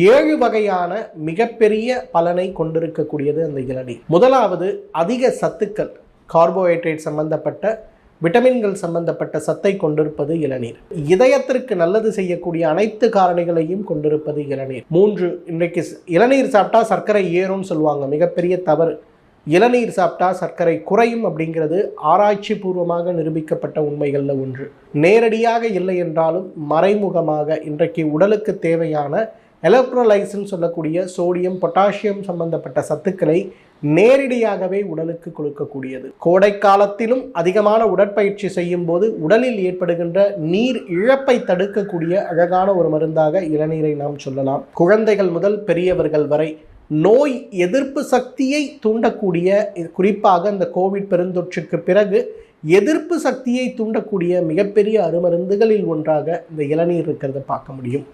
7 வகையான மிகப்பெரிய பலனை கொண்டிருக்கக்கூடியது அந்த இளநீர். முதலாவது, அதிக சத்துக்கள், கார்போஹைட்ரேட் சம்பந்தப்பட்ட, விட்டமின்கள் சம்பந்தப்பட்ட சத்தை கொண்டிருப்பது இளநீர். இதயத்திற்கு நல்லது செய்யக்கூடிய அனைத்து காரணிகளையும் கொண்டிருப்பது இளநீர். 3, இன்றைக்கு இளநீர் சாப்பிட்டா சர்க்கரை ஏறும்னு சொல்லுவாங்க. மிகப்பெரிய தவறு. இளநீர் சாப்பிட்டா சர்க்கரை குறையும் அப்படிங்கிறது ஆராய்ச்சி பூர்வமாக நிரூபிக்கப்பட்ட உண்மைகளில் ஒன்று. நேரடியாக இல்லை என்றாலும் மறைமுகமாக இன்றைக்கு உடலுக்கு தேவையான எலக்ட்ரோலைட்ஸ்ன்னு சொல்லக்கூடிய சோடியம், பொட்டாசியம் சம்பந்தப்பட்ட சத்துக்களை நேரடியாகவே உடலுக்கு கொடுக்கக்கூடியது. கோடை காலத்திலும் அதிகமான உடற்பயிற்சி செய்யும் போது உடலில் ஏற்படுகின்ற நீர் இழப்பை தடுக்கக்கூடிய அழகான ஒரு மருந்தாக இளநீரை நாம் சொல்லலாம். குழந்தைகள் முதல் பெரியவர்கள் வரை நோய் எதிர்ப்பு சக்தியை தூண்டக்கூடிய, குறிப்பாக இந்த கோவிட் பெருந்தொற்றுக்கு பிறகு எதிர்ப்பு சக்தியை தூண்டக்கூடிய மிகப்பெரிய அருமருந்துகளில் ஒன்றாக இந்த இளநீர் இருக்கிறத பார்க்க முடியும்.